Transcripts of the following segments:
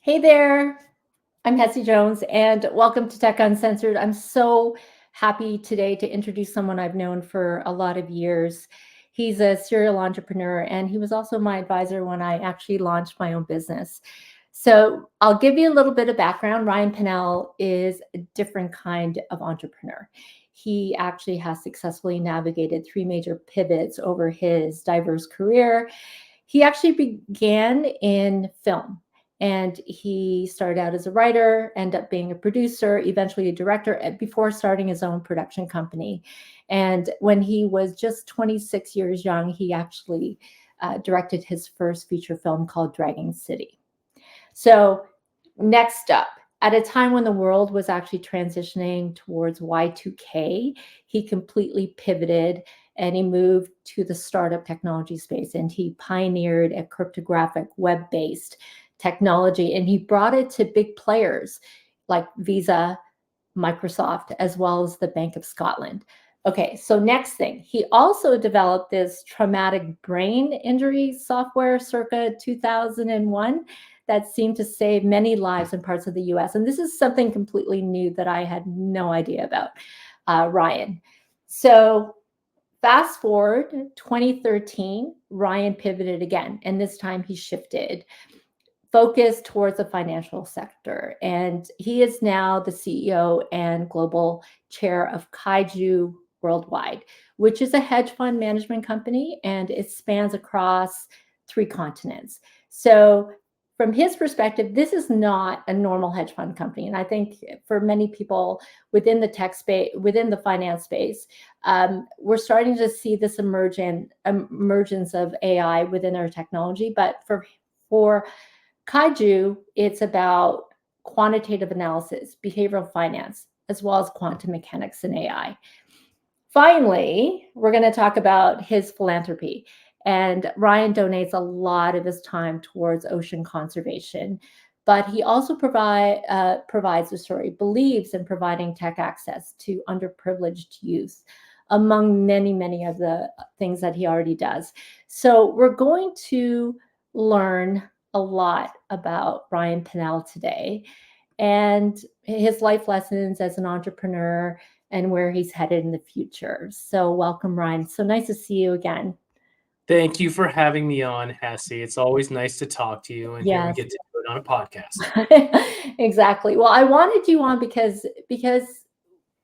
Hey there, I'm Hessie Jones, and welcome to Tech Uncensored. I'm so happy today to introduce someone I've known for a lot of years. He's a serial entrepreneur, and he was also my advisor when I actually launched my own business. So I'll give you a little bit of background. Ryan Pannell is a different kind of entrepreneur. He actually has successfully navigated three major pivots over his diverse career. He actually began in film, and he started out as a writer, ended up being a producer, eventually a director before starting his own production company. And when he was just 26 years young, he actually directed his first feature film called Dragon City. So, next up, at a time when the world was actually transitioning towards Y2K, he completely pivoted and he moved to the startup technology space, and he pioneered a cryptographic web-based technology, and he brought it to big players like Visa, Microsoft, as well as the Bank of Scotland. Okay, so next thing, he also developed this traumatic brain injury software circa 2001 that seemed to save many lives in parts of the US. And this is something completely new that I had no idea about, Ryan. So fast forward 2013, Ryan pivoted again, and this time he shifted focus towards the financial sector. And he is now the CEO and global chair of Kaiju Worldwide, which is a hedge fund management company, and it spans across three continents. So from his perspective, this is not a normal hedge fund company. And I think for many people within the tech space, within the finance space, we're starting to see this emergence of AI within our technology. But for Kaiju, it's about quantitative analysis, behavioral finance, as well as quantum mechanics and AI. Finally, we're going to talk about his philanthropy. And Ryan donates a lot of his time towards ocean conservation, but he also provides the story, believes in providing tech access to underprivileged youth, among many, many of the things that he already does. So we're going to learn a lot about Ryan Pannell today and his life lessons as an entrepreneur and where he's headed in the future. So welcome, Ryan. So nice to see you again. Thank you for having me on, Hessie. It's always nice to talk to you, and here we Yes. get to do it on a podcast. Exactly. Well, I wanted you on because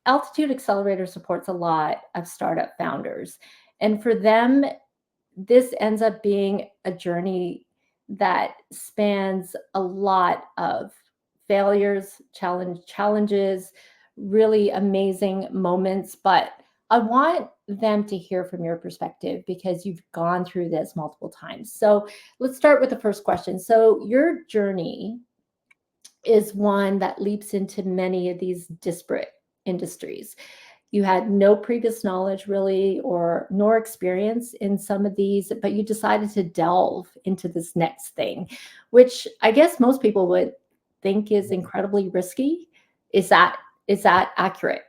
Altitude Accelerator supports a lot of startup founders. And for them, this ends up being a journey that spans a lot of failures, challenges, really amazing moments. But I want them to hear from your perspective because you've gone through this multiple times. So let's start with the first question. So your journey is one that leaps into many of these disparate industries. You had no previous knowledge really or nor experience in some of these, but you decided to delve into this next thing, which I guess most people would think is incredibly risky. Is that accurate?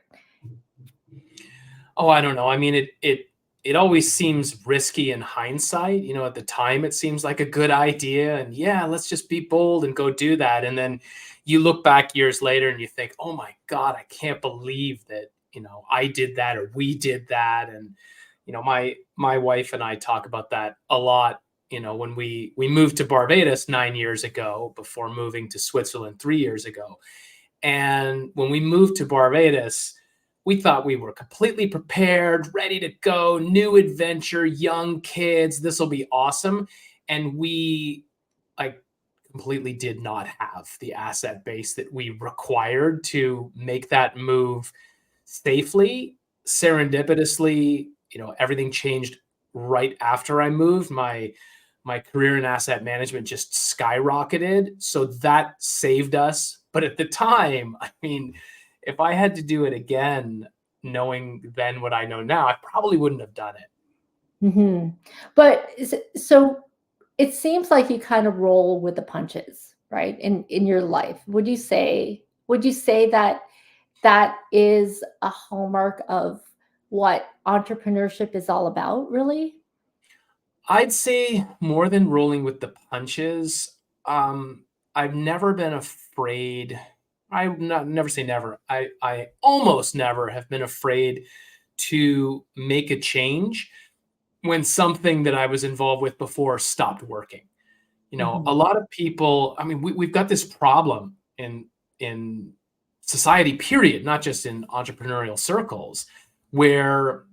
Oh, I don't know. I mean, it always seems risky in hindsight. At the time, it seems like a good idea, and yeah, let's just be bold and go do that. And then you look back years later and you think, oh my God, I can't believe that I did that or we did that. And my wife and I talk about that a lot. When we moved to Barbados 9 years ago, before moving to Switzerland 3 years ago, and when we moved to Barbados, we thought we were completely prepared, ready to go, new adventure, young kids. This will be awesome. And we like completely did not have the asset base that we required to make that move safely. Serendipitously, everything changed right after I moved. My career in asset management just skyrocketed. So that saved us. But at the time, I mean, if I had to do it again, knowing then what I know now, I probably wouldn't have done it. Mm-hmm. But so it seems like you kind of roll with the punches, right? In your life, would you say that that is a hallmark of what entrepreneurship is all about, really? I'd say more than rolling with the punches. I've never been afraid. Never say never. I almost never have been afraid to make a change when something that I was involved with before stopped working. A lot of people, I mean, we've got this problem in society, period, not just in entrepreneurial circles, where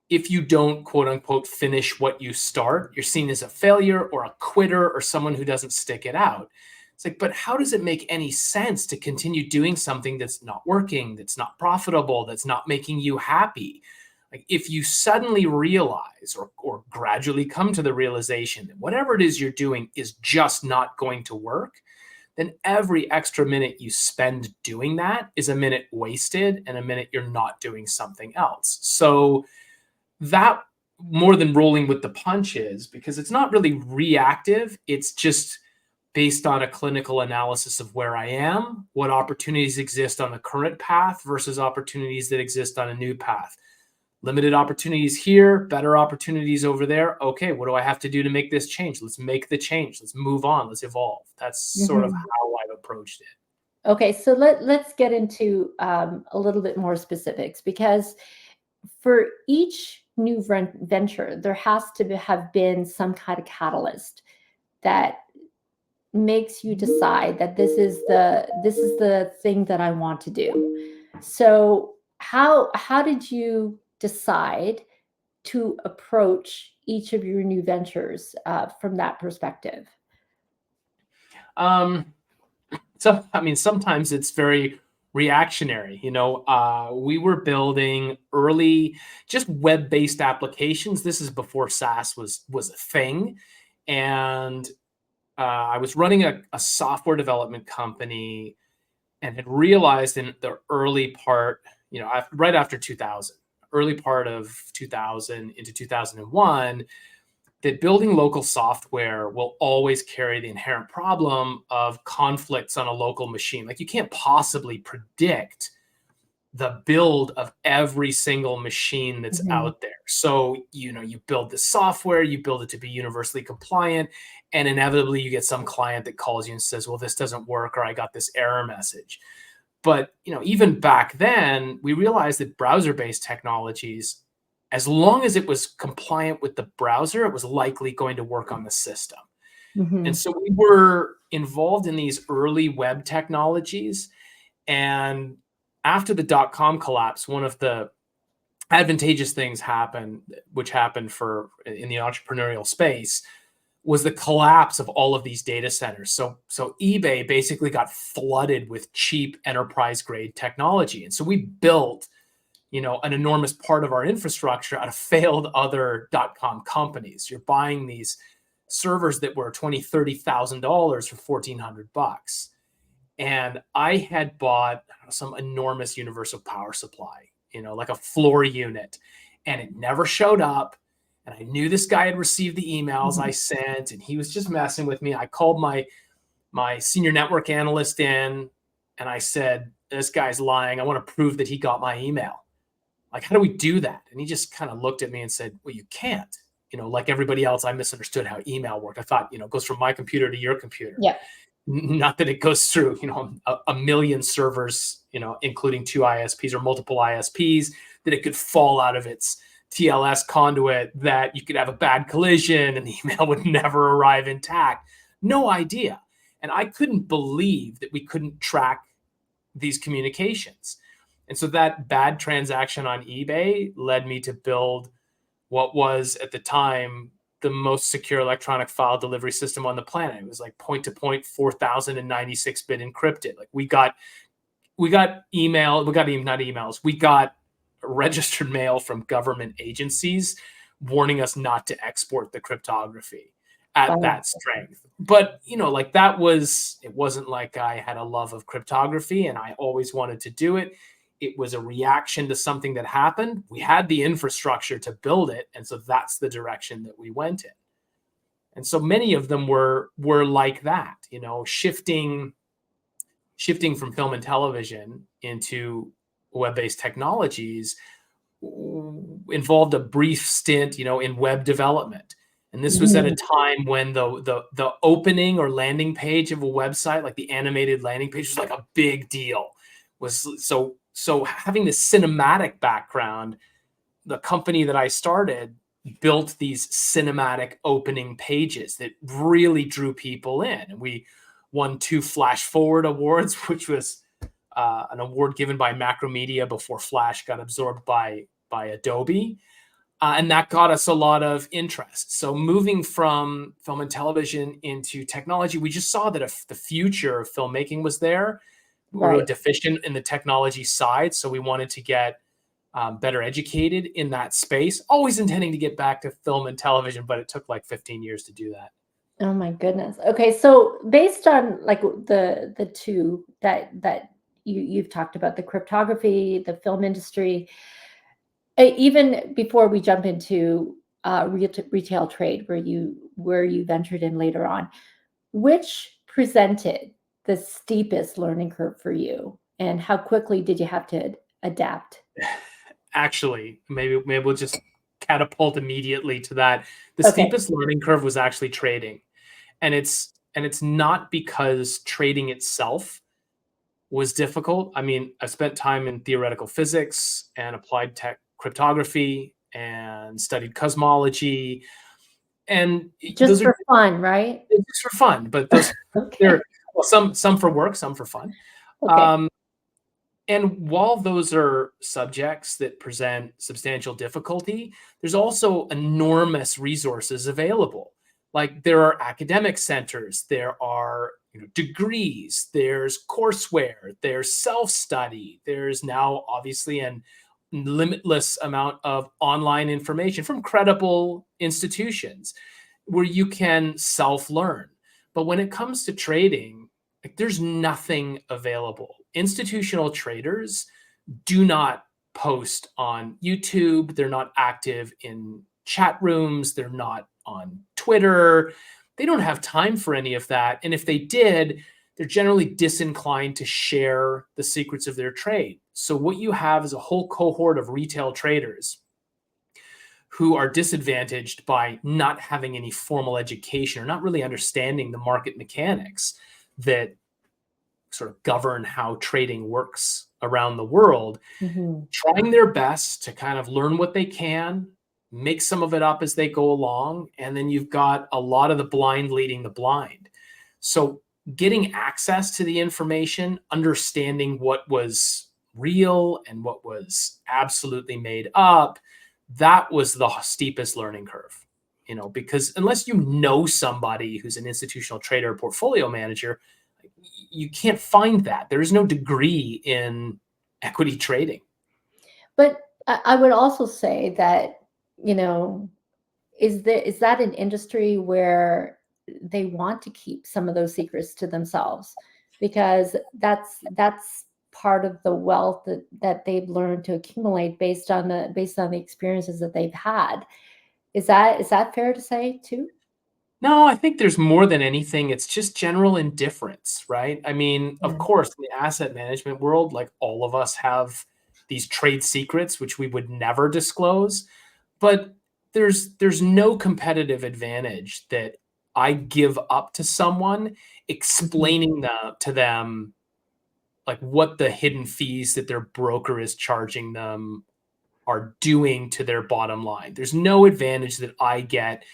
if you don't, quote unquote, finish what you start, you're seen as a failure or a quitter or someone who doesn't stick it out. It's like, but how does it make any sense to continue doing something that's not working, that's not profitable, that's not making you happy? Like, if you suddenly realize or gradually come to the realization that whatever it is you're doing is just not going to work, then every extra minute you spend doing that is a minute wasted and a minute you're not doing something else. So that, more than rolling with the punches, because it's not really reactive, it's just based on a clinical analysis of where I am, what opportunities exist on the current path versus opportunities that exist on a new path. Limited opportunities here, better opportunities over there. Okay, what do I have to do to make this change? Let's make the change. Let's move on. Let's evolve. That's sort of how I've approached it. Okay, so let's get into a little bit more specifics, because for each new venture, there has to have been some kind of catalyst that makes you decide that this is the thing that I want to do. So how did you decide to approach each of your new ventures from that perspective? So, I mean, sometimes it's very reactionary. We were building early, just web-based applications. This is before SaaS was a thing. And I was running a software development company and had realized in the early part, right after 2000, early part of 2000 into 2001, that building local software will always carry the inherent problem of conflicts on a local machine. Like, you can't possibly predict the build of every single machine that's out there. So, you build the software, you build it to be universally compliant, and inevitably you get some client that calls you and says, well, this doesn't work, or I got this error message. But, even back then, we realized that browser-based technologies, as long as it was compliant with the browser, it was likely going to work on the system. And so we were involved in these early web technologies. And after the dot-com collapse, one of the advantageous things which happened in the entrepreneurial space, was the collapse of all of these data centers. So eBay basically got flooded with cheap enterprise-grade technology. And so we built an enormous part of our infrastructure out of failed other dot-com companies. You're buying these servers that were $20,000, $30,000 for $1,400. And I had bought some enormous universal power supply, like a floor unit, and it never showed up. And I knew this guy had received the emails I sent, and he was just messing with me. I called my senior network analyst in, and I said, this guy's lying. I want to prove that he got my email. Like, how do we do that? And he just kind of looked at me and said, well, you can't. Like everybody else, I misunderstood how email worked. I thought, it goes from my computer to your computer. Yeah. Not that it goes through, a million servers, including 2 ISPs or multiple ISPs, that it could fall out of its TLS conduit, that you could have a bad collision and the email would never arrive intact. No idea. And I couldn't believe that we couldn't track these communications. And so that bad transaction on eBay led me to build what was at the time the most secure electronic file delivery system on the planet. It was like point-to-point 4096-bit encrypted. Like, we got registered mail from government agencies warning us not to export the cryptography at that strength. But, it wasn't like I had a love of cryptography and I always wanted to do it. It was a reaction to something that happened. We had the infrastructure to build it. And so that's the direction that we went in. And so many of them were like that, shifting from film and television into web-based technologies involved a brief stint, in web development. And this was at a time when the opening or landing page of a website, like the animated landing page, was like a big deal. So having this cinematic background, the company that I started built these cinematic opening pages that really drew people in. And we won 2 Flash Forward awards, which was an award given by Macromedia before Flash got absorbed by Adobe. And that got us a lot of interest. So moving from film and television into technology, we just saw that if the future of filmmaking was there. We were deficient in the technology side, so we wanted to get better educated in that space, always intending to get back to film and television, but it took like 15 years to do that. Oh my goodness. Okay, so based on like the two that you've talked about, the cryptography, the film industry, even before we jump into retail trade, where you ventured in later on, which presented the steepest learning curve for you, and how quickly did you have to adapt? Actually, maybe we'll just catapult immediately to that. The steepest learning curve was actually trading. And it's not because trading itself was difficult. I mean, I've spent time in theoretical physics and applied tech cryptography and studied cosmology. And just for fun, right? Just for fun, but those they're some for work, some for fun. And while those are subjects that present substantial difficulty, there's also enormous resources available. Like there are academic centers, there are degrees, there's courseware, there's self-study, there's now obviously an limitless amount of online information from credible institutions where you can self-learn. But when it comes to trading, like, there's nothing available. Institutional traders do not post on YouTube. They're not active in chat rooms. They're not on Twitter. They don't have time for any of that. And if they did, they're generally disinclined to share the secrets of their trade. So what you have is a whole cohort of retail traders who are disadvantaged by not having any formal education or not really understanding the market mechanics that sort of govern how trading works around the world, trying their best to kind of learn what they can, make some of it up as they go along, and then you've got a lot of the blind leading the blind. So getting access to the information, understanding what was real and what was absolutely made up, that was the steepest learning curve, because unless you know somebody who's an institutional trader or portfolio manager, you can't find that. There is no degree in equity trading. But I would also say that, is that an industry where they want to keep some of those secrets to themselves, because that's part of the wealth that they've learned to accumulate based on the experiences that they've had. Is that fair to say too? No, I think there's more than anything. It's just general indifference, right? I mean, of course, in the asset management world, like all of us have these trade secrets, which we would never disclose. But there's no competitive advantage that I give up to someone explaining to them like what the hidden fees that their broker is charging them are doing to their bottom line. There's no advantage that I get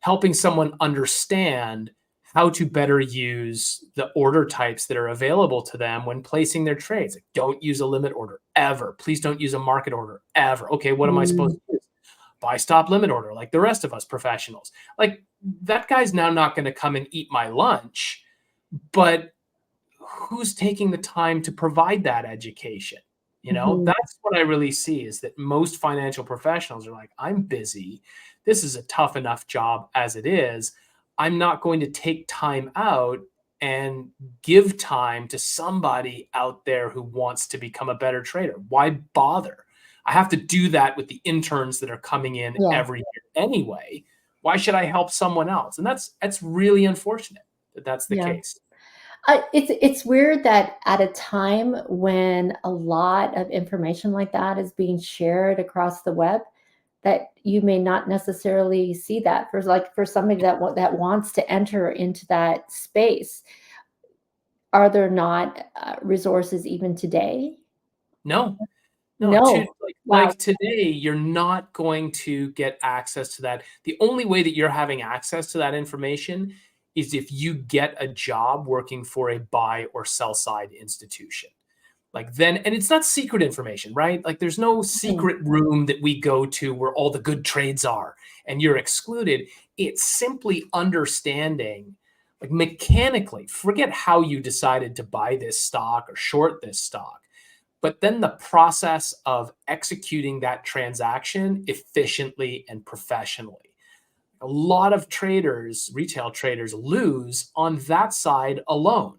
helping someone understand how to better use the order types that are available to them when placing their trades. Like, don't use a limit order ever. Please don't use a market order ever. Okay, what am I supposed to use? Buy stop limit order, like the rest of us professionals. Like that guy's now not going to come and eat my lunch, but who's taking the time to provide that education? That's what I really see, is that most financial professionals are like, I'm busy. This is a tough enough job as it is. I'm not going to take time out and give time to somebody out there who wants to become a better trader. Why bother? I have to do that with the interns that are coming in every year anyway. Why should I help someone else? And that's really unfortunate that that's the case. It's weird that at a time when a lot of information like that is being shared across the web, that you may not necessarily see that for somebody that wants to enter into that space. Are there not resources even today? No, no, No. Wow. like today, you're not going to get access to that. The only way that you're having access to that information is if you get a job working for a buy or sell side institution. Like then, and it's not secret information, right? Like there's no Mhm. secret room that we go to where all the good trades are and you're excluded. It's simply understanding, like mechanically, forget how you decided to buy this stock or short this stock, but then the process of executing that transaction efficiently and professionally. A lot of traders, retail traders, lose on that side alone.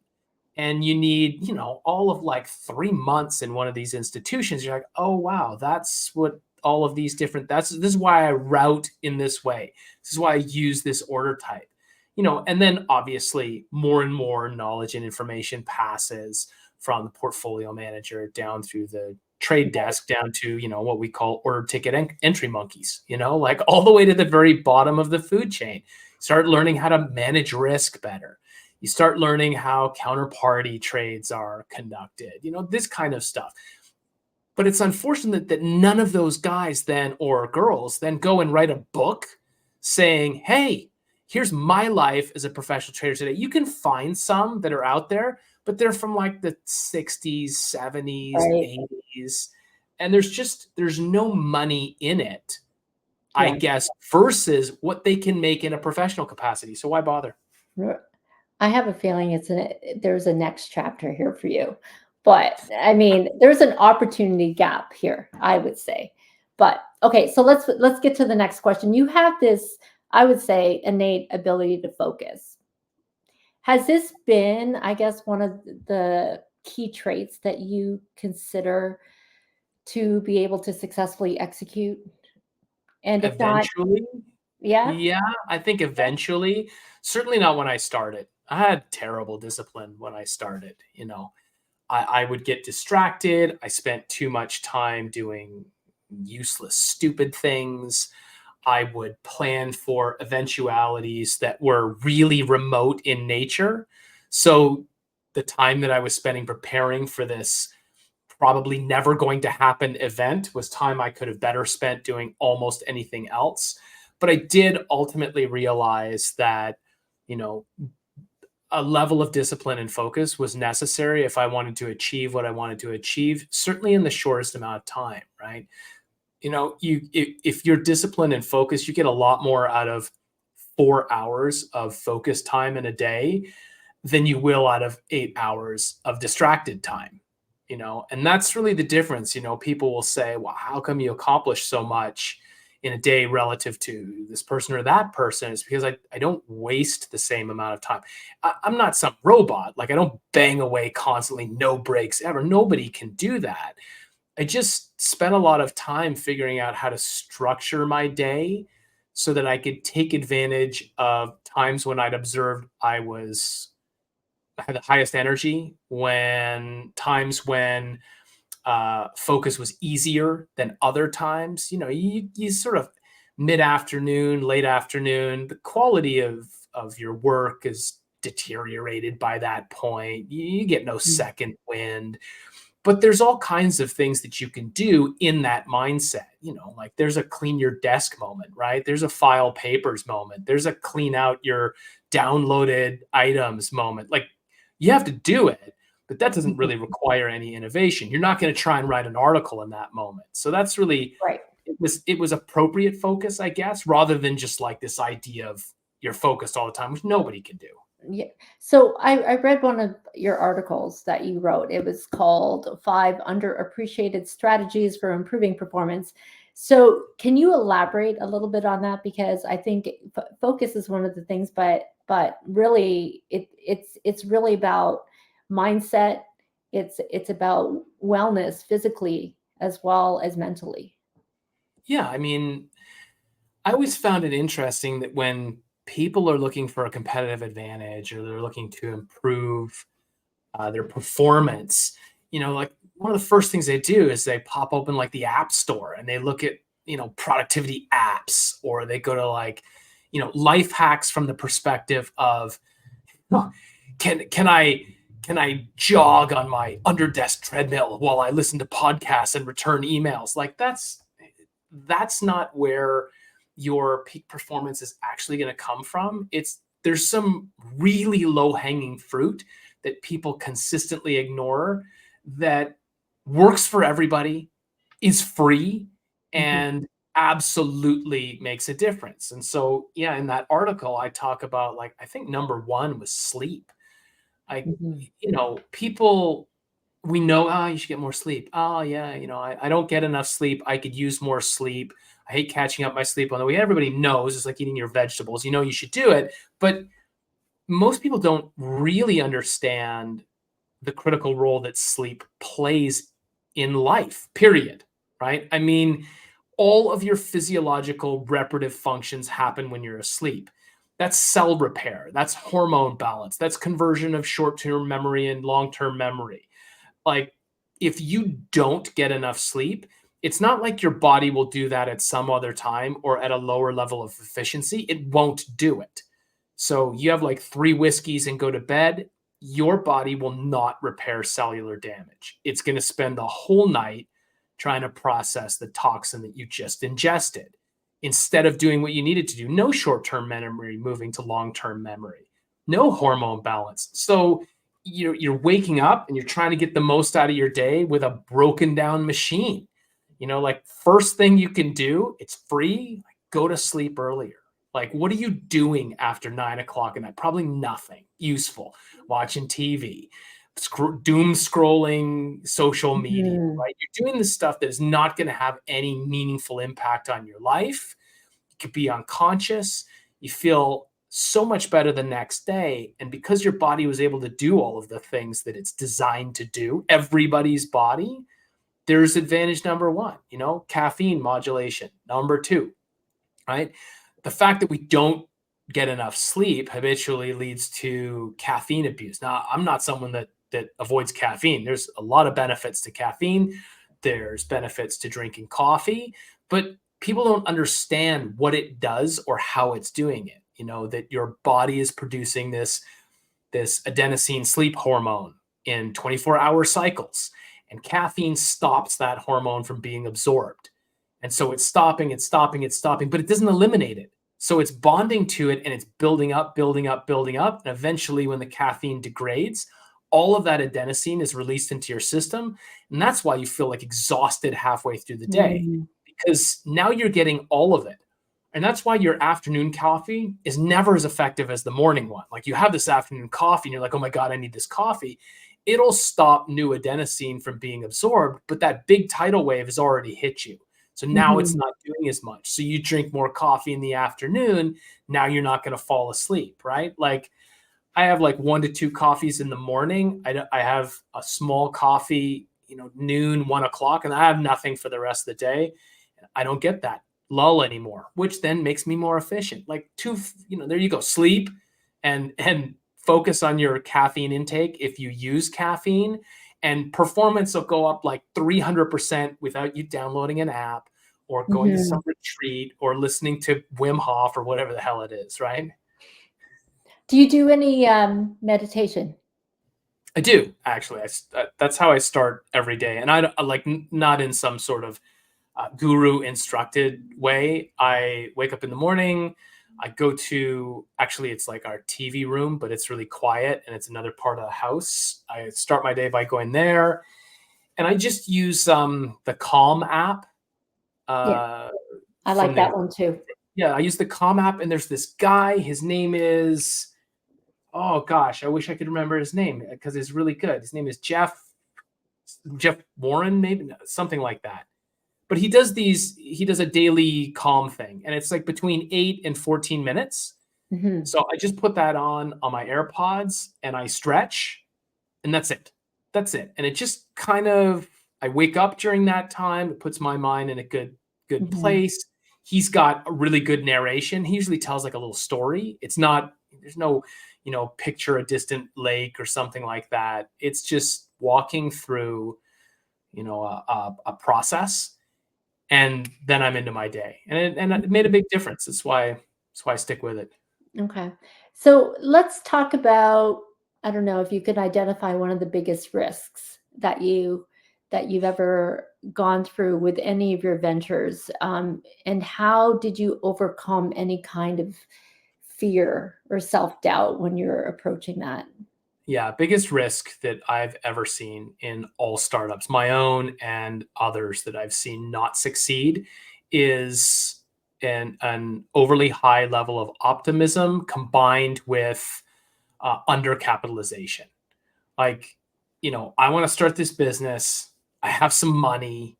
And you need, all of like 3 months in one of these institutions. You're like, oh wow, that's what all of these different, this is why I route in this way. This is why I use this order type. And then obviously more and more knowledge and information passes from the portfolio manager down through the trade desk down to, what we call order ticket entry monkeys, like all the way to the very bottom of the food chain. Start learning how to manage risk better. You start learning how counterparty trades are conducted, this kind of stuff. But it's unfortunate that none of those guys then, or girls, then go and write a book saying, hey, here's my life as a professional trader today. You can find some that are out there, but they're from like the 60s, 70s, Right. 80s. And there's no money in it, I Yeah. guess, versus what they can make in a professional capacity. So why bother? I have a feeling there's a next chapter here for you. But I mean, there's an opportunity gap here, I would say. But okay, so let's get to the next question. You have this, I would say, innate ability to focus. Has this been, I guess, one of the key traits that you consider to be able to successfully execute? And if not, Eventually, yeah? yeah, I think eventually, certainly not when I started. I had terrible discipline when I started. I would get distracted. I spent too much time doing useless, stupid things. I would plan for eventualities that were really remote in nature. So the time that I was spending preparing for this probably never going to happen event was time I could have better spent doing almost anything else. But I did ultimately realize that, you know, a level of discipline and focus was necessary if I wanted to achieve what I wanted to achieve, certainly in the shortest amount of time, right? If you're disciplined and focused, you get a lot more out of 4 hours of focus time in a day than you will out of 8 hours of distracted time, and that's really the difference. People will say, well, how come you accomplish so much in a day relative to this person or that person? It's because I don't waste the same amount of time. I'm not some robot. Like I don't bang away constantly, no breaks ever. Nobody can do that. I just spent a lot of time figuring out how to structure my day so that I could take advantage of times when I'd observed I had the highest energy, when times when focus was easier than other times. You sort of mid afternoon, late afternoon, the quality of your work is deteriorated by that point. You get no Mm. second wind. But there's all kinds of things that you can do in that mindset. Like there's a clean your desk moment, right? There's a file papers moment. There's a clean out your downloaded items moment. Like you have to do it, but that doesn't really require any innovation. You're not going to try and write an article in that moment. So that's really, Right. it was appropriate focus, I guess, rather than just like this idea of you're focused all the time, which nobody can do. Yeah. So I read one of your articles that you wrote. It was called Five Underappreciated Strategies for Improving Performance. So can you elaborate a little bit on that? Because I think focus is one of the things, but really it's really about mindset. It's about wellness physically as well as mentally. Yeah, I mean, I always found it interesting that when people are looking for a competitive advantage or they're looking to improve their performance, like one of the first things they do is they pop open like the app store and they look at productivity apps, or they go to like, life hacks from the perspective of, can I jog on my underdesk treadmill while I listen to podcasts and return emails? Like that's not where your peak performance is actually going to come from. There's some really low hanging fruit that people consistently ignore that works for everybody, is free, and absolutely makes a difference. And so, yeah, in that article, I talk about, like, I think number one was sleep. Like, people, we know, oh, you should get more sleep. Oh, yeah, I don't get enough sleep. I could use more sleep. I hate catching up my sleep on the way. Everybody knows it's like eating your vegetables. You should do it. But most people don't really understand the critical role that sleep plays in life, period. Right? I mean, all of your physiological reparative functions happen when you're asleep. That's cell repair. That's hormone balance. That's conversion of short-term memory and long-term memory. Like, if you don't get enough sleep, it's not like your body will do that at some other time or at a lower level of efficiency. It won't do it. So you have like 3 whiskeys and go to bed, your body will not repair cellular damage. It's going to spend the whole night trying to process the toxin that you just ingested instead of doing what you needed to do. No short-term memory moving to long-term memory, no hormone balance. So you're waking up and you're trying to get the most out of your day with a broken down machine. Like, first thing you can do, it's free, like, go to sleep earlier. Like, what are you doing after 9 o'clock at night? Probably nothing useful. Watching TV, doom scrolling social media, right? You're doing the stuff that is not going to have any meaningful impact on your life. You could be unconscious. You feel so much better the next day. And because your body was able to do all of the things that it's designed to do, everybody's body, there's advantage number one, caffeine modulation. Number two, right? The fact that we don't get enough sleep habitually leads to caffeine abuse. Now, I'm not someone that avoids caffeine. There's a lot of benefits to caffeine. There's benefits to drinking coffee, but people don't understand what it does or how it's doing it. That your body is producing this adenosine sleep hormone in 24-hour cycles, and caffeine stops that hormone from being absorbed. And so it's stopping, but it doesn't eliminate it. So it's bonding to it and it's building up. And eventually, when the caffeine degrades, all of that adenosine is released into your system. And that's why you feel like exhausted halfway through the day, because now you're getting all of it. And that's why your afternoon coffee is never as effective as the morning one. Like, you have this afternoon coffee and you're like, oh my God, I need this coffee. It'll stop new adenosine from being absorbed, but that big tidal wave has already hit you. So now it's not doing as much. So you drink more coffee in the afternoon. Now you're not going to fall asleep, right? Like, I have like 1 to 2 coffees in the morning. I have a small coffee, noon, 1 o'clock, and I have nothing for the rest of the day. I don't get that lull anymore, which then makes me more efficient. Like, there you go. Sleep and focus on your caffeine intake if you use caffeine, and performance will go up like 300% without you downloading an app or going to some retreat or listening to Wim Hof or whatever the hell it is, right? Do you do any meditation? I do, actually. That's how I start every day. And I like, not in some sort of guru instructed way. I wake up in the morning. I go to, actually, it's like our TV room, but it's really quiet and it's another part of the house. I start my day by going there, and I just use the Calm app. I like that one too. Yeah, I use the Calm app, and there's this guy. His name is, oh gosh, I wish I could remember his name because it's really good. His name is Jeff Warren, maybe something like that. But he does a daily Calm thing, and it's like between 8 and 14 minutes. So I just put that on my AirPods and I stretch, and that's it. And it just kind of, I wake up during that time. It puts my mind in a good place. He's got a really good narration. He usually tells like a little story. There's no, picture a distant lake or something like that. It's just walking through, a process. and then I'm into my day. And it made a big difference. That's why I stick with it. Okay. So let's talk about, I don't know if you could identify one of the biggest risks that you've ever gone through with any of your ventures, and how did you overcome any kind of fear or self-doubt when you're approaching that? Yeah, biggest risk that I've ever seen in all startups, my own and others that I've seen not succeed, is an overly high level of optimism combined with undercapitalization. Like, I want to start this business. I have some money.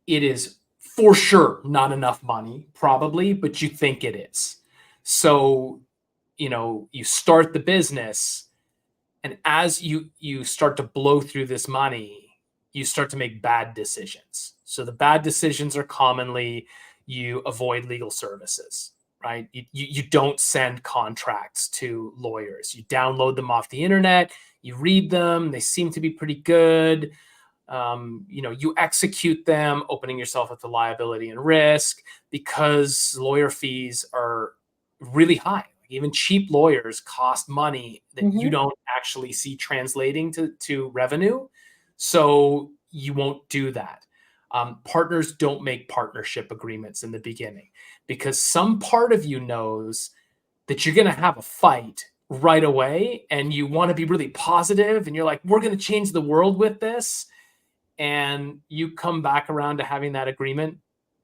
It is for sure not enough money, probably, but you think it is. So, you start the business, and as you start to blow through this money, you start to make bad decisions. So the bad decisions are commonly you avoid legal services, right? You don't send contracts to lawyers. You download them off the internet, you read them, they seem to be pretty good. You execute them, opening yourself up to liability and risk because lawyer fees are really high. Even cheap lawyers cost money that you Mm-hmm. don't actually see translating to revenue. So you won't do that. Partners don't make partnership agreements in the beginning because some part of you knows that you're going to have a fight right away and you want to be really positive and you're like, we're going to change the world with this. And you come back around to having that agreement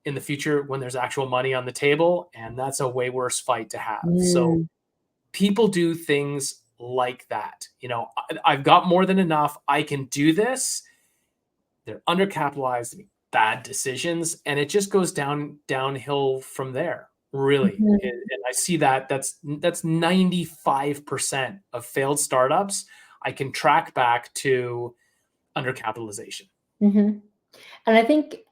in the future when there's actual money on the table, and that's a way worse fight to have. So Mm. people do things like that. I've got more than enough. I can do this. They're undercapitalized, bad decisions, and it just goes downhill from there. Really, Mhm. and I see that that's 95% of failed startups. I can track back to undercapitalization. Mhm. And I think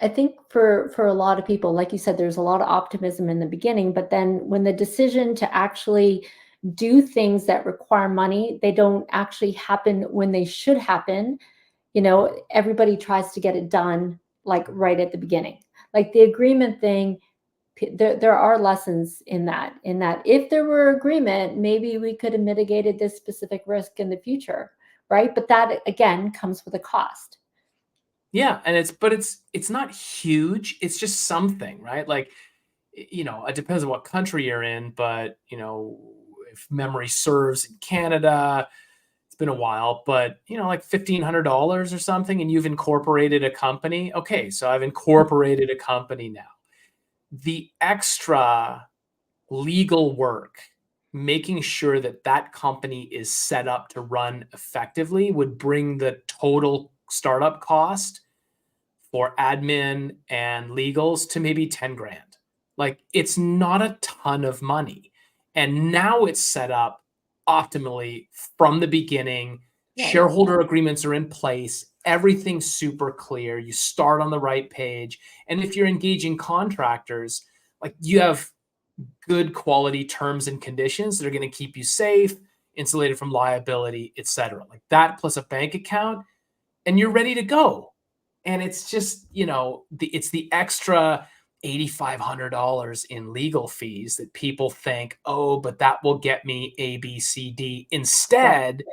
for a lot of people, like you said, there's a lot of optimism in the beginning, but then when the decision to actually do things that require money, they don't actually happen when they should happen. Everybody tries to get it done like right at the beginning. Like the agreement thing, there are lessons in that if there were agreement, maybe we could have mitigated this specific risk in the future, right? But that again comes with a cost. Yeah, and it's not huge. It's just something, right? Like, it depends on what country you're in, but if memory serves, in Canada, it's been a while, but like $1,500 or something, and you've incorporated a company. Okay, so I've incorporated a company now. The extra legal work, making sure that that company is set up to run effectively, would bring the total startup cost for admin and legals to maybe 10 grand. Like, it's not a ton of money. And now it's set up optimally from the beginning. Right. Shareholder agreements are in place. Everything's super clear. You start on the right page. And if you're engaging contractors, like, you have good quality terms and conditions that are going to keep you safe, insulated from liability, etc. Like that plus a bank account, and you're ready to go. And it's just, it's the extra $8,500 in legal fees that people think, oh, but that will get me A, B, C, D. Right. Instead,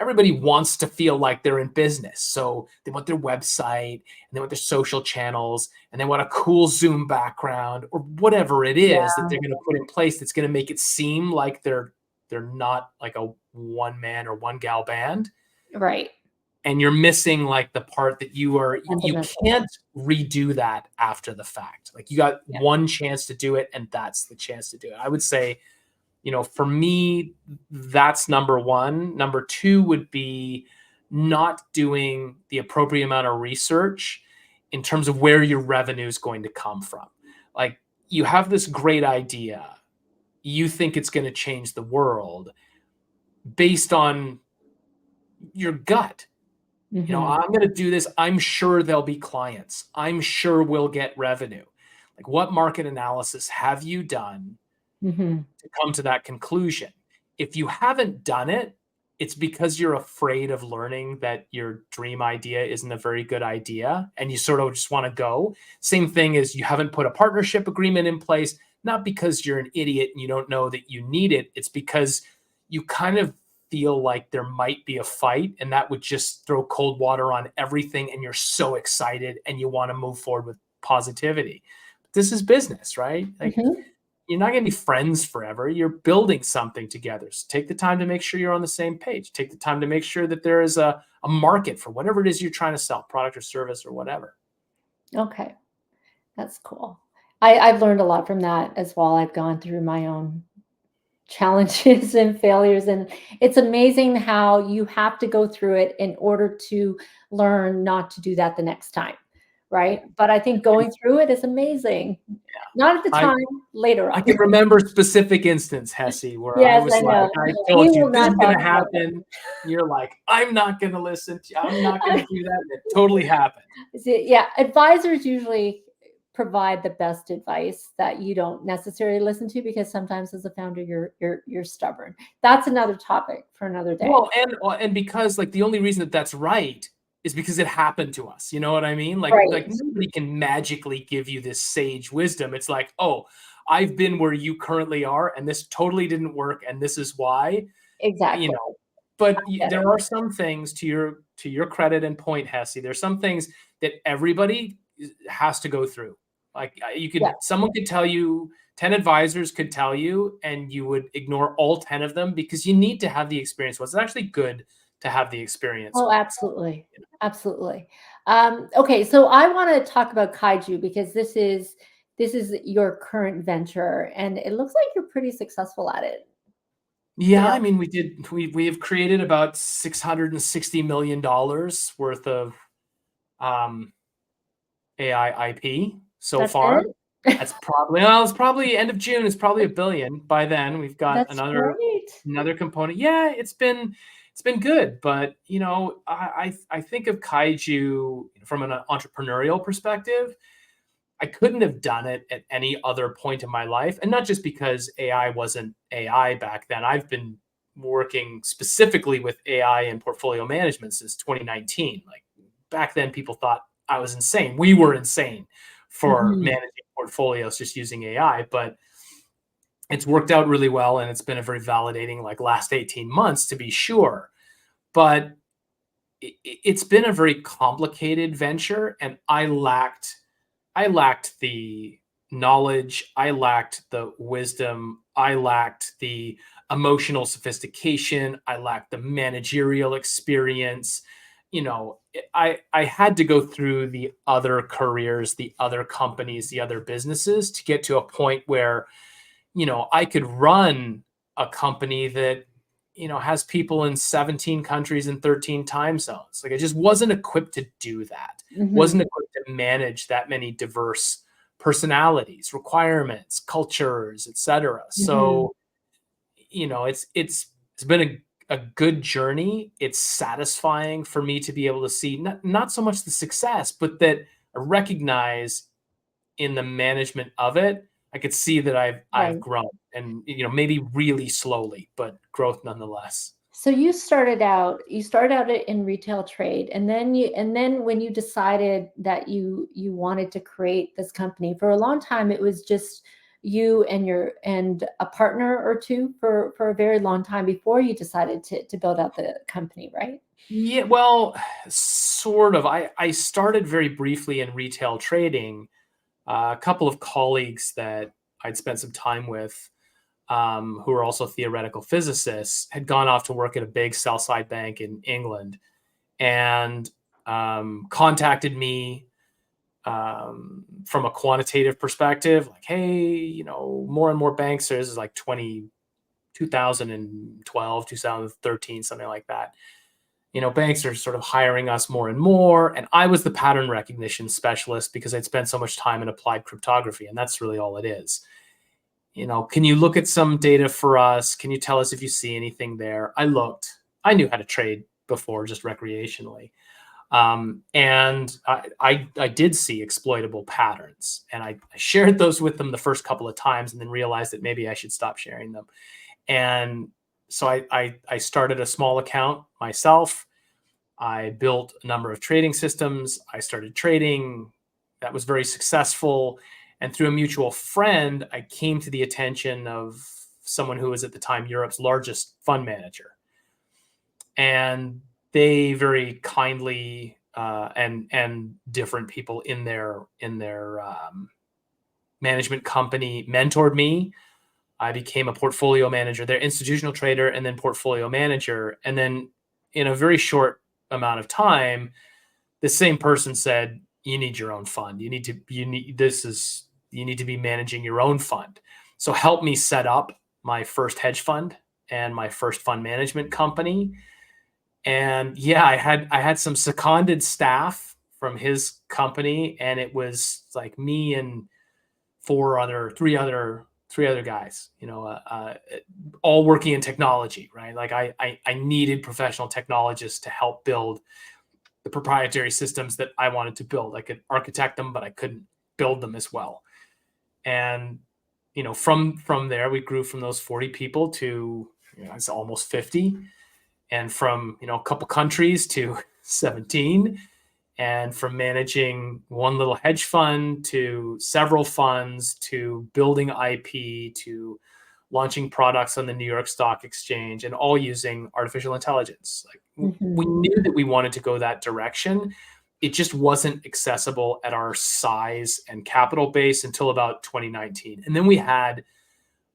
everybody wants to feel like they're in business. So they want their website and they want their social channels and they want a cool Zoom background or whatever it is Yeah. that they're going to put in place that's going to make it seem like they're not like a one man or one gal band. Right. And you're missing like the part that you Fundamental. can't redo that after the fact. Like, you got Yeah. one chance to do it, and that's the chance to do it. I would say, for me, that's number one. Number two would be not doing the appropriate amount of research in terms of where your revenue is going to come from. Like, you have this great idea, you think it's going to change the world based on your gut. Mhm. I'm going to do this. I'm sure there'll be clients. I'm sure we'll get revenue. Like, what market analysis have you done Mhm. to come to that conclusion? If you haven't done it, it's because you're afraid of learning that your dream idea isn't a very good idea and you sort of just want to go. Same thing as you haven't put a partnership agreement in place, not because you're an idiot and you don't know that you need it. It's because you kind of feel like there might be a fight and that would just throw cold water on everything. And you're so excited and you want to move forward with positivity. This is business, right? Like, you're not going to be friends forever. You're building something together. So take the time to make sure you're on the same page. Take the time to make sure that there is a market for whatever it is you're trying to sell, product or service or whatever. Okay. That's cool. I've learned a lot from that as well. I've gone through my own challenges and failures, and it's amazing how you have to go through it in order to learn not to do that the next time. Right. But I think going through it is amazing. Not at the time, later I on. can remember specific instance, Hessie, where I Yes, was I know. like, I told you this is going to talk about happen. You're like, I'm not going to listen to you. I'm not going to do that. And it totally happened. Yeah, advisors usually provide the best advice that you don't necessarily listen to, because sometimes as a founder you're stubborn. That's another topic for another day. Well, and because like the only reason that that's right is because it happened to us. You know what I mean? Like, Right. like nobody can magically give you this sage wisdom. It's like, oh, I've been where you currently are, and this totally didn't work, and this is why. Exactly. You know, but there are some things, to your credit and point, Hessie, there's some things that everybody has to go through. Like you could, someone could tell you, 10 advisors could tell you, and you would ignore all 10 of them because you need to have the experience. Well, it's actually good to have the experience. Oh, absolutely. Absolutely. Okay. So I want to talk about Kaiju, because this is your current venture, and it looks like you're pretty successful at it. Yeah, I mean, we have created about $660 million worth of AI IP so far. It's probably end of June. It's probably $1 billion by then. We've got another component. Yeah, it's been good, but you know, I think of Kaiju from an entrepreneurial perspective. I couldn't have done it at any other point in my life, and not just because AI wasn't AI back then. I've been working specifically with AI and portfolio management since 2019. Like back then, people thought I was insane. We were insane for managing portfolios just using AI, but it's worked out really well, and it's been a very validating like last 18 months to be sure. But it's been a very complicated venture, and I lacked the knowledge, I lacked the wisdom, I lacked the emotional sophistication, I lacked the managerial experience. You know, I had to go through the other careers, the other companies, the other businesses to get to a point where, you know, I could run a company that, you know, has people in 17 countries and 13 time zones. Like I just wasn't equipped to do that. Wasn't equipped to manage that many diverse personalities, requirements, cultures, etc. So, you know, it's been a good journey. It's satisfying for me to be able to see not so much the success, but that I recognize in the management of it, I could see that I've grown, and you know, maybe really slowly, but growth nonetheless. So you started out in retail trade, and then when you decided that you wanted to create this company, for a long time it was just you and a partner or two for a very long time before you decided to build out the company, right? Yeah, well, sort of. I started very briefly in retail trading. A couple of colleagues that I'd spent some time with, who were also theoretical physicists, had gone off to work at a big sell-side bank in England, and contacted me from a quantitative perspective, like, hey, you know, more and more banks, so this is like 2012, 2013, something like that. You know, banks are sort of hiring us more and more. And I was the pattern recognition specialist because I'd spent so much time in applied cryptography, and that's really all it is. You know, can you look at some data for us? Can you tell us if you see anything there? I looked. I knew how to trade before, just recreationally. And I did see exploitable patterns, and I shared those with them the first couple of times, and then realized that maybe I should stop sharing them. And so I started a small account myself. I built a number of trading systems. I started trading. That was very successful. And through a mutual friend, I came to the attention of someone who was at the time Europe's largest fund manager. And they very kindly and different people in their management company mentored me. I became a portfolio manager, their institutional trader, and then portfolio manager. And then in a very short amount of time, the same person said, you need your own fund. You need to be managing your own fund. So help me set up my first hedge fund and my first fund management company. And yeah, I had some seconded staff from his company, and it was like me and three other guys, all working in technology, right? Like I needed professional technologists to help build the proprietary systems that I wanted to build. I could architect them, but I couldn't build them as well. And from there, we grew from those 40 people to it's almost 50, and from a couple countries to 17. And from managing one little hedge fund to several funds to building IP to launching products on the New York Stock Exchange, and all using artificial intelligence. Like we knew that we wanted to go that direction. It just wasn't accessible at our size and capital base until about 2019. And then we had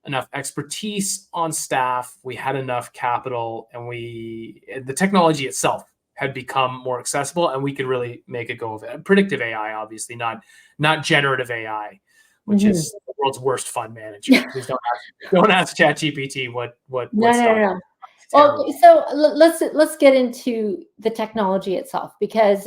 enough expertise on staff, we had enough capital, and the technology itself had become more accessible, and we could really make a go of it. Predictive AI, obviously, not generative AI, which is the world's worst fund manager. Please don't ask ChatGPT what No. Well, so let's get into the technology itself, because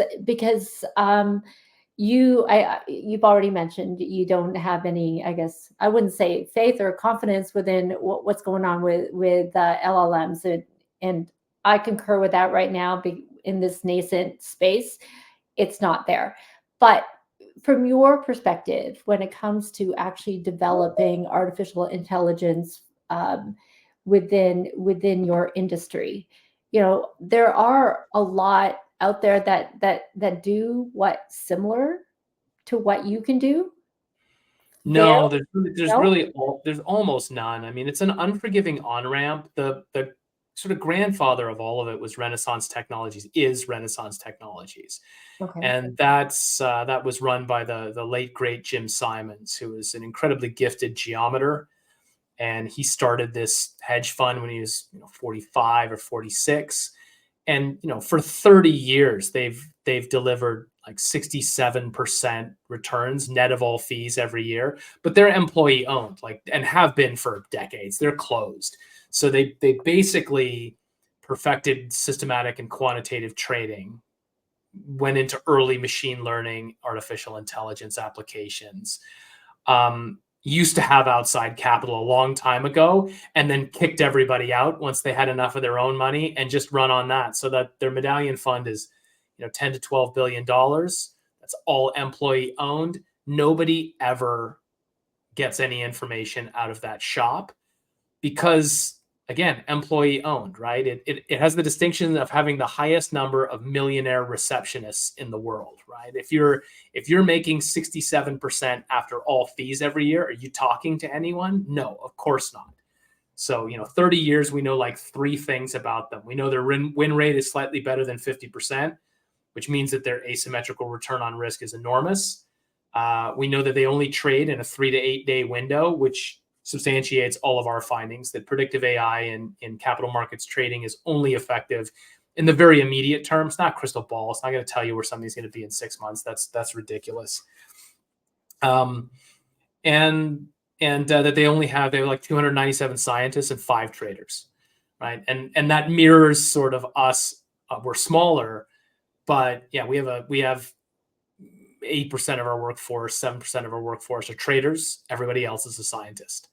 you've already mentioned you don't have any, I guess I wouldn't say faith or confidence within what's going on with LLMs, and I concur with that right now. In this nascent space, it's not there. But from your perspective, when it comes to actually developing artificial intelligence within your industry, there are a lot out there that do similar to what you can do. No, there's almost none. I mean, it's an unforgiving on-ramp. The sort of grandfather of all of it was Renaissance Technologies, Okay. and that was run by the late great Jim Simons, who was an incredibly gifted geometer, and he started this hedge fund when he was 45 or 46, and for 30 years they've delivered like 67% returns net of all fees every year, but they're employee owned, and have been for decades. They're closed. So they basically perfected systematic and quantitative trading, went into early machine learning, artificial intelligence applications, used to have outside capital a long time ago, and then kicked everybody out once they had enough of their own money and just run on that. So that their medallion fund is 10 to 12 billion dollars. That's all employee owned. Nobody ever gets any information out of that shop because, again, employee owned, right? It has the distinction of having the highest number of millionaire receptionists in the world, right? If you're making 67% after all fees every year, are you talking to anyone? No, of course not. So, 30 years, we know like three things about them. We know their win rate is slightly better than 50%, which means that their asymmetrical return on risk is enormous. We know that they only trade in a 3 to 8 day window, which substantiates all of our findings that predictive AI in capital markets trading is only effective in the very immediate term. It's not crystal ball. It's not going to tell you where something's going to be in 6 months. That's ridiculous. And that they have like 297 scientists and 5 traders, right? And that mirrors sort of us. We're smaller, but yeah, we have 8% of our workforce, 7% of our workforce are traders. Everybody else is a scientist.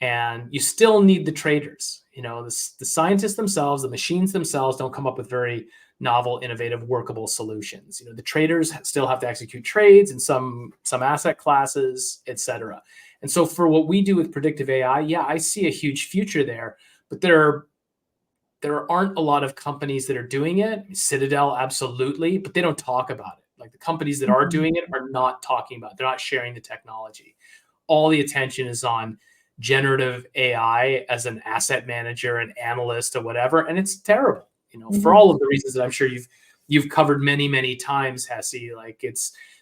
And you still need the traders. The scientists themselves, the machines themselves don't come up with very novel, innovative, workable solutions. The traders still have to execute trades in some asset classes, et cetera. And so for what we do with predictive AI, yeah, I see a huge future there, but there are there aren't a lot of companies that are doing it. Citadel, absolutely, but they don't talk about it. Like the companies that are doing it are not talking about it. They're not sharing the technology. All the attention is on generative AI as an asset manager, an analyst, or whatever, and it's terrible. For all of the reasons that I'm sure you've covered many times, Hessie. Like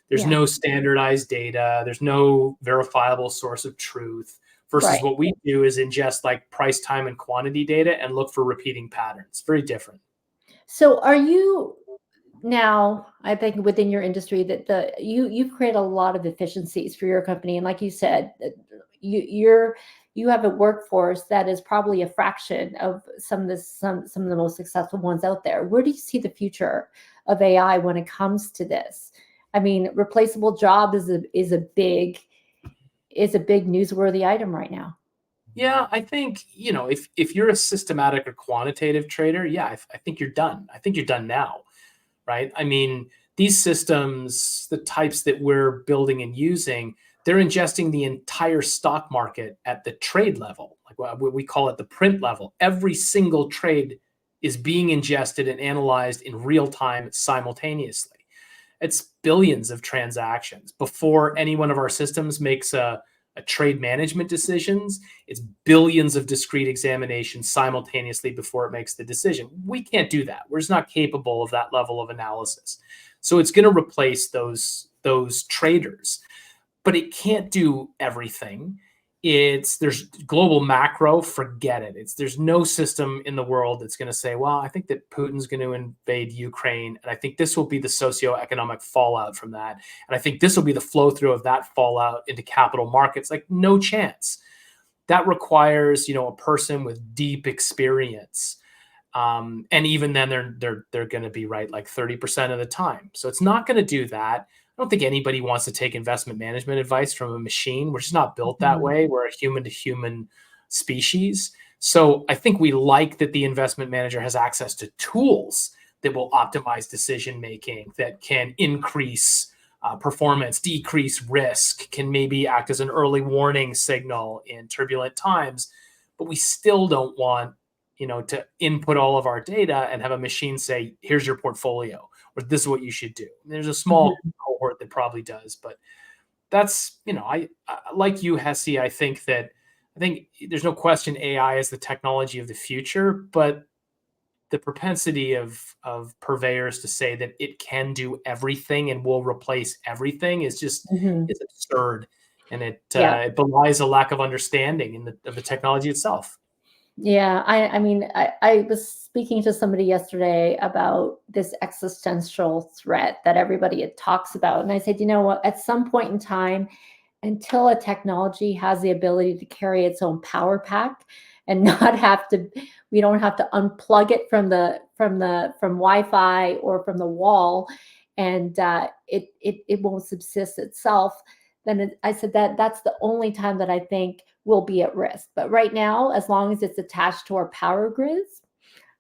there's no standardized data, there's no verifiable source of truth. Versus what we do is ingest like price, time, and quantity data and look for repeating patterns. Very different. So are you now, I think within your industry that you've created a lot of efficiencies for your company. And like you said, you have a workforce that is probably a fraction of some of the most successful ones out there. Where do you see the future of AI when it comes to this? I mean, replaceable job is a big newsworthy item right now. Yeah, I think, if you're a systematic or quantitative trader, yeah, I think you're done. I think you're done now, right? I mean, these systems, the types that we're building and using, they're ingesting the entire stock market at the trade level, like what we call it the print level. Every single trade is being ingested and analyzed in real time simultaneously. It's billions of transactions before any one of our systems makes a trade management decisions. It's billions of discrete examinations simultaneously before it makes the decision. We can't do that. We're just not capable of that level of analysis. So it's going to replace those traders, but it can't do everything. There's global macro, forget it. There's no system in the world that's going to say, well, I think that Putin's going to invade Ukraine, and I think this will be the socioeconomic fallout from that, and I think this will be the flow through of that fallout into capital markets. Like, no chance. That requires, a person with deep experience, and even then, they're going to be right like 30% of the time. So it's not going to do that. I don't think anybody wants to take investment management advice from a machine. We're just not built that way. We're a human to human species. So I think we like that the investment manager has access to tools that will optimize decision making, that can increase performance, decrease risk, can maybe act as an early warning signal in turbulent times. But we still don't want to input all of our data and have a machine say, here's your portfolio, or this is what you should do. And there's a small cohort that probably does, but that's, I like you, Hessie, I think there's no question AI is the technology of the future, but the propensity of purveyors to say that it can do everything and will replace everything is just is absurd. And it belies a lack of understanding of the technology itself. Yeah, I mean, I was speaking to somebody yesterday about this existential threat that everybody talks about. And I said, you know what, at some point in time, until a technology has the ability to carry its own power pack and we don't have to unplug it from Wi-Fi or from the wall, and it won't subsist itself, then I said that's the only time that I think we'll be at risk. But right now, as long as it's attached to our power grids,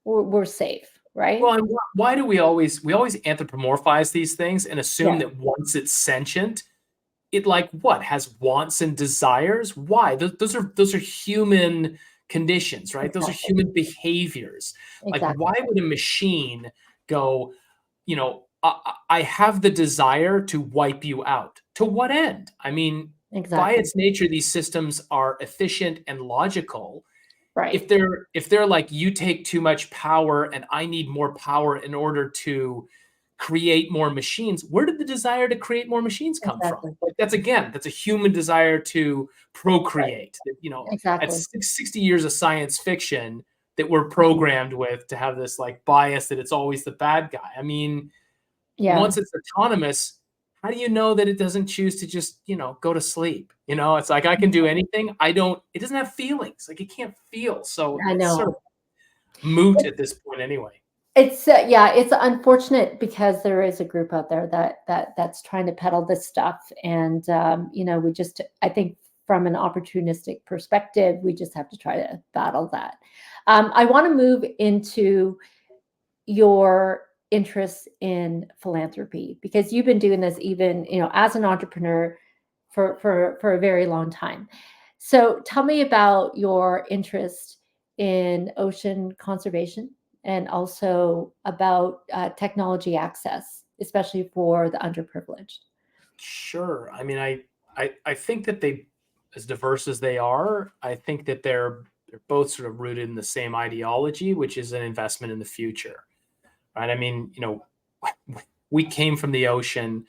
we're safe, right? Well, and why do we always anthropomorphize these things and assume that once it's sentient, it has wants and desires? Why? Those are human conditions, right? Exactly. Those are human behaviors. Exactly. Like, why would a machine go, I have the desire to wipe you out? To what end? I mean, by its nature, these systems are efficient and logical. Right. If they're like, you take too much power and I need more power in order to create more machines, where did the desire to create more machines come from? Like, that's a human desire to procreate. Right. At 60 years of science fiction that we're programmed with to have this like bias that it's always the bad guy. I mean, once it's autonomous, how do you know that it doesn't choose to just, go to sleep? It's like, I can do anything. It doesn't have feelings. Like, it can't feel. So I know. It's sort of moot at this point anyway. It's it's unfortunate because there is a group out there that's trying to peddle this stuff. And, I think from an opportunistic perspective, we just have to try to battle that. I want to move into your interest in philanthropy, because you've been doing this even, as an entrepreneur for a very long time. So tell me about your interest in ocean conservation and also about technology access, especially for the underprivileged? Sure. I mean, I think that they, as diverse as they are, I think that they're both sort of rooted in the same ideology, which is an investment in the future, right? I mean, we came from the ocean.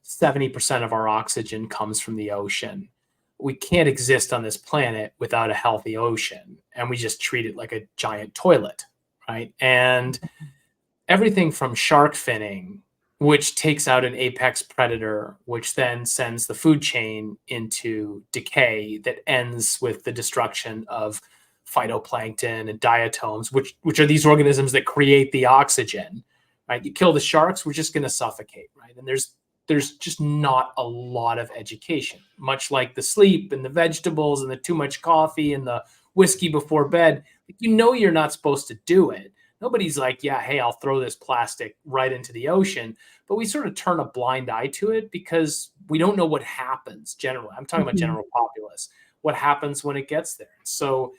70% of our oxygen comes from the ocean. We can't exist on this planet without a healthy ocean, and we just treat it like a giant toilet, right? And everything from shark finning, which takes out an apex predator, which then sends the food chain into decay that ends with the destruction of phytoplankton and diatoms, which are these organisms that create the oxygen, right? You kill the sharks, we're just going to suffocate, right? And there's just not a lot of education, much like the sleep and the vegetables and the too much coffee and the whiskey before bed. You're not supposed to do it. Nobody's like, yeah, hey, I'll throw this plastic right into the ocean. But we sort of turn a blind eye to it because we don't know what happens generally. I'm talking about general populace, what happens when it gets there. So,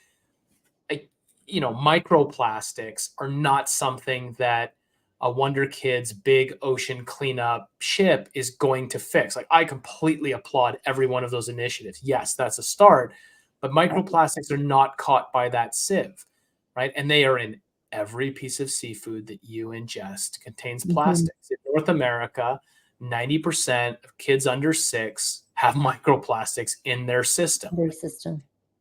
microplastics are not something that a Wonder Kids big ocean cleanup ship is going to fix. Like, I completely applaud every one of those initiatives. Yes, that's a start, but microplastics are not caught by that sieve, right? And they are in every piece of seafood that you ingest contains plastics. In North America, 90% of kids under 6 have microplastics in their system.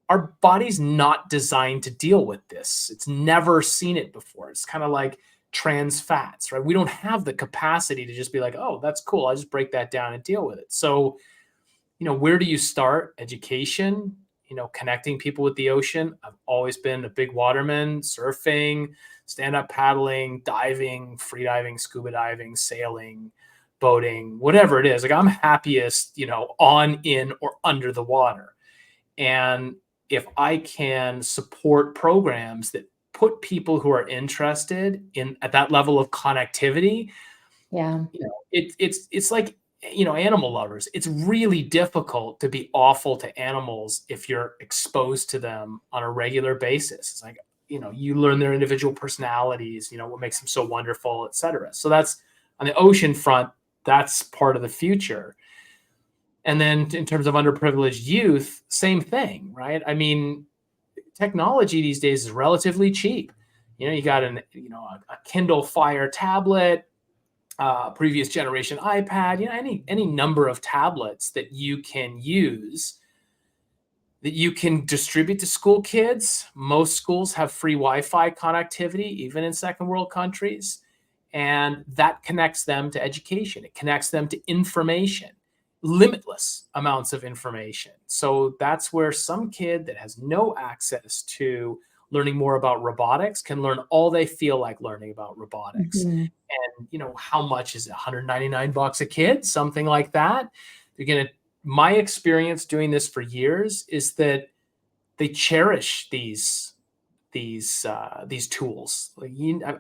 Our body's not designed to deal with this. It's never seen it before. It's kind of like trans fats, right? We don't have the capacity to just be like, oh, that's cool, I'll just break that down and deal with it. So, where do you start? Education, connecting people with the ocean. I've always been a big waterman, surfing, stand-up paddling, diving, free diving, scuba diving, sailing, boating, whatever it is. Like, I'm happiest, on, in, or under the water. And if I can support programs that put people who are interested in at that level of connectivity, it's like, animal lovers. It's really difficult to be awful to animals if you're exposed to them on a regular basis. It's like, you learn their individual personalities, what makes them so wonderful, et cetera. So that's on the ocean front, that's part of the future. And then in terms of underprivileged youth, same thing, right? I mean, technology these days is relatively cheap. You got a Kindle Fire tablet, previous generation iPad, any number of tablets that you can use that you can distribute to school kids. Most schools have free Wi-Fi connectivity, even in second world countries. And that connects them to education. It connects them to information, limitless amounts of information. So that's where some kid that has no access to learning more about robotics can learn all they feel like learning about robotics. And how much is it? $199 a kid, something like that. My experience doing this for years is that they cherish these tools. Like,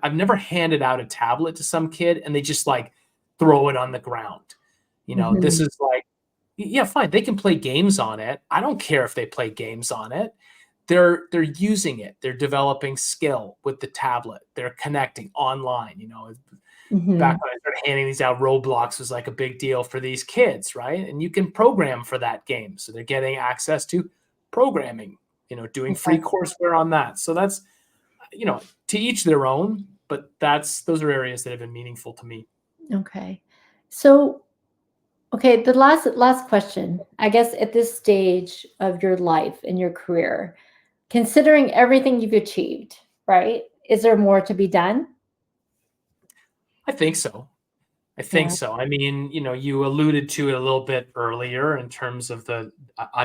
I've never handed out a tablet to some kid and they just like throw it on the ground. This is like, yeah, fine. They can play games on it. I don't care if they play games on it. They're using it. They're developing skill with the tablet. They're connecting online. Back when I started handing these out, Roblox was like a big deal for these kids, right? And you can program for that game. So they're getting access to programming, doing free courseware on that. So that's, to each their own, but those are areas that have been meaningful to me. Okay. So, the last question, I guess, at this stage of your life and your career, considering everything you've achieved, right? Is there more to be done? I think so. I mean, you alluded to it a little bit earlier in terms of the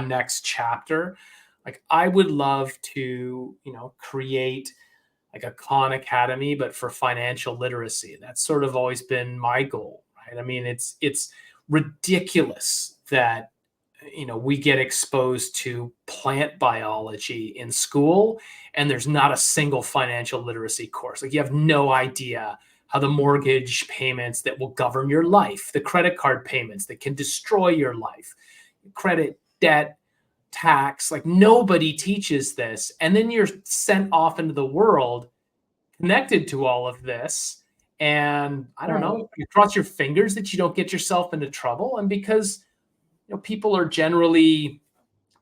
next chapter. Like, I would love to, create like a Khan Academy, but for financial literacy. That's sort of always been my goal, right? I mean, it's ridiculous that, we get exposed to plant biology in school and there's not a single financial literacy course. Like, you have no idea how the mortgage payments that will govern your life, the credit card payments that can destroy your life, credit, debt, tax. Like nobody teaches this. And then you're sent off into the world connected to all of this. And I don't know, you cross your fingers that you don't get yourself into trouble. And because, people are generally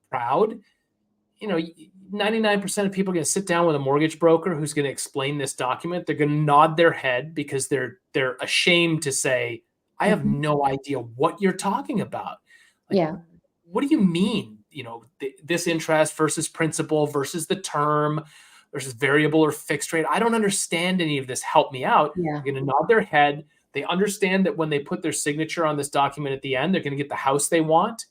proud, 99% of people are going to sit down with a mortgage broker who's going to explain this document. They're going to nod their head because they're ashamed to say, I have no idea what you're talking about. Like, what do you mean? This interest versus principal versus the term versus variable or fixed rate. I don't understand any of this. Help me out. They're going to nod their head. They understand that when they put their signature on this document at the end, they're going to get the house they want,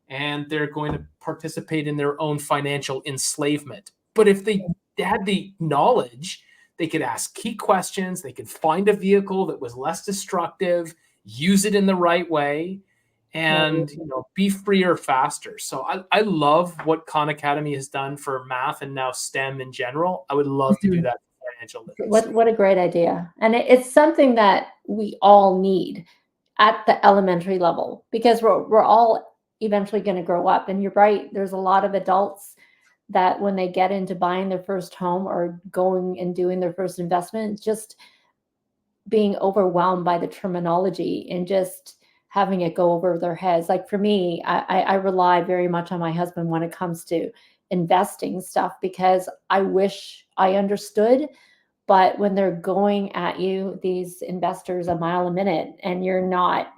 and they're going to participate in their own financial enslavement. But if they had the knowledge, they could ask key questions. They could find a vehicle that was less destructive, use it in the right way, and be freer faster. So I love what Khan Academy has done for math and now STEM in general. I would love to do that for financial literacy. What a great idea. And it's something that we all need at the elementary level, because we're all eventually going to grow up. And you're right, there's a lot of adults that when they get into buying their first home or going and doing their first investment, just being overwhelmed by the terminology and just having it go over their heads. Like for me, I rely very much on my husband when it comes to investing stuff, because I wish I understood. But when they're going at you, these investors, a mile a minute, and you're not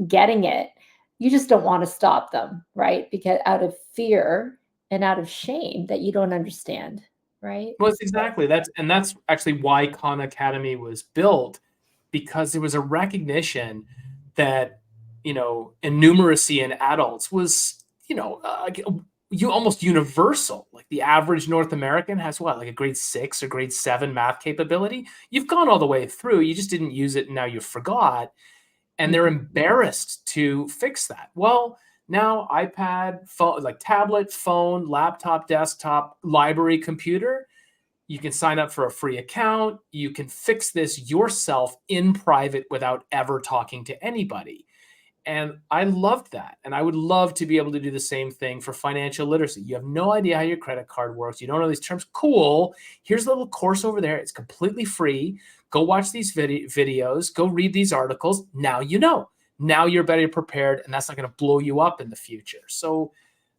getting it, you just don't want to stop them, right? Because out of fear and out of shame that you don't understand, right? Well, it's exactly that's actually why Khan Academy was built, because there was a recognition that innumeracy in adults was you almost universal. Like the average North American has like a grade 6 or grade 7 math capability. You've gone all the way through. You just didn't use it, and now you forgot. And they're embarrassed to fix that. Well, now iPad, phone, like tablet, phone, laptop, desktop, library, computer, you can sign up for a free account. You can fix this yourself in private without ever talking to anybody. And I loved that. And I would love to be able to do the same thing for financial literacy. You have no idea how your credit card works. You don't know these terms. Cool. Here's a little course over there. It's completely free. Go watch these videos. Go read these articles. Now you know. Now you're better prepared, and that's not going to blow you up in the future. So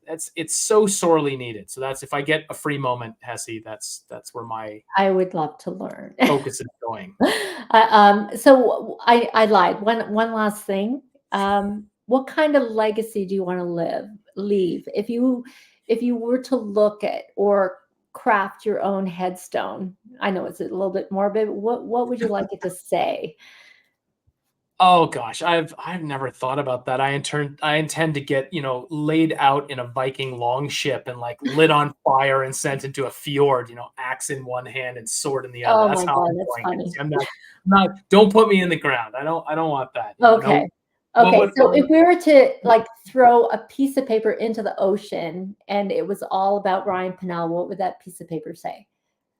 it's so sorely needed. So that's, if I get a free moment, Hessie, that's where my I would love to learn. focus is going. So I lied. One last thing. What kind of legacy do you want to leave? If you were to look at or craft your own headstone, I know it's a little bit morbid. What would you like it to say? Oh gosh, I've never thought about that. I intend to get, laid out in a Viking longship and like lit on fire and sent into a fjord, axe in one hand and sword in the other. Oh That's my how God, I'm that's going. funny. I'm not, don't put me in the ground. I don't want that. Okay. Okay. So if we were to like throw a piece of paper into the ocean and it was all about Ryan Pannell, what would that piece of paper say?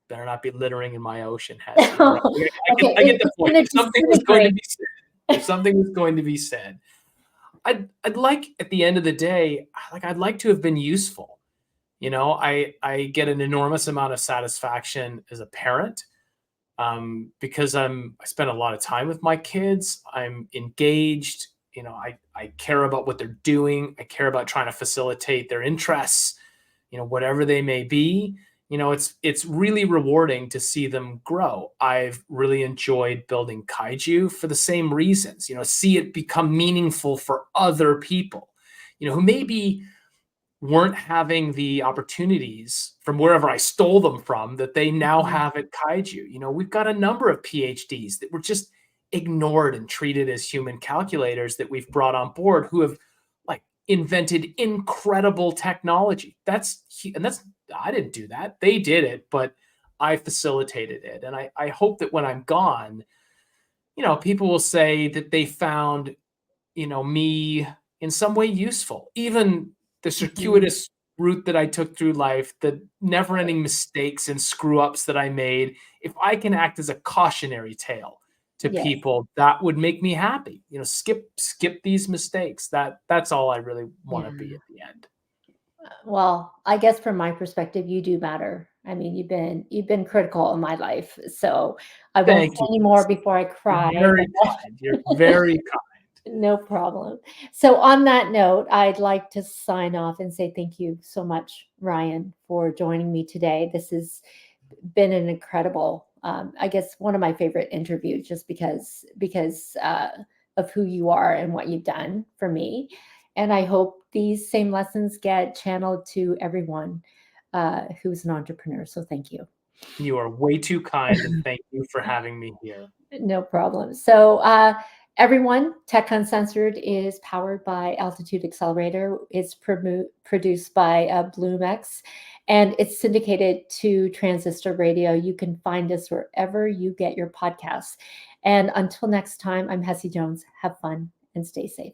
Better not be littering in my ocean, Hessie. Right. I get the point. If something was going to be said, if something was going to be said, I'd like, at the end of the day, I'd like to have been useful. I get an enormous amount of satisfaction as a parent, because I spend a lot of time with my kids. I'm engaged. I care about what they're doing. I care about trying to facilitate their interests, whatever they may be. It's really rewarding to see them grow. I've really enjoyed building kaiju for the same reasons, see it become meaningful for other people, who maybe weren't having the opportunities from wherever I stole them from that they now have at kaiju. We've got a number of PhDs that were just ignored and treated as human calculators that we've brought on board, who have invented incredible technology. I didn't do that. They did it, but I facilitated it. And I hope that when I'm gone, people will say that they found, me in some way useful. Even the circuitous route that I took through life, the never-ending mistakes and screw-ups that I made, if I can act as a cautionary tale to people, that would make me happy. Skip these mistakes. That's all I really want to be at the end. Well, I guess from my perspective, you do matter. I mean, you've been critical in my life, so I won't Thank say you. any more before I You're cry. very kind. You're very kind. No problem. So on that note, I'd like to sign off and say thank you so much, Ryan, for joining me today. This has been an incredible, I guess, one of my favorite interviews, just because of who you are and what you've done for me. And I hope these same lessons get channeled to everyone who's an entrepreneur. So thank you. You are way too kind, and thank you for having me here. No problem. So, everyone, Tech Uncensored is powered by Altitude Accelerator. It's produced by BloomX, and it's syndicated to Transistor Radio. You can find us wherever you get your podcasts. And until next time, I'm Hessie Jones. Have fun and stay safe.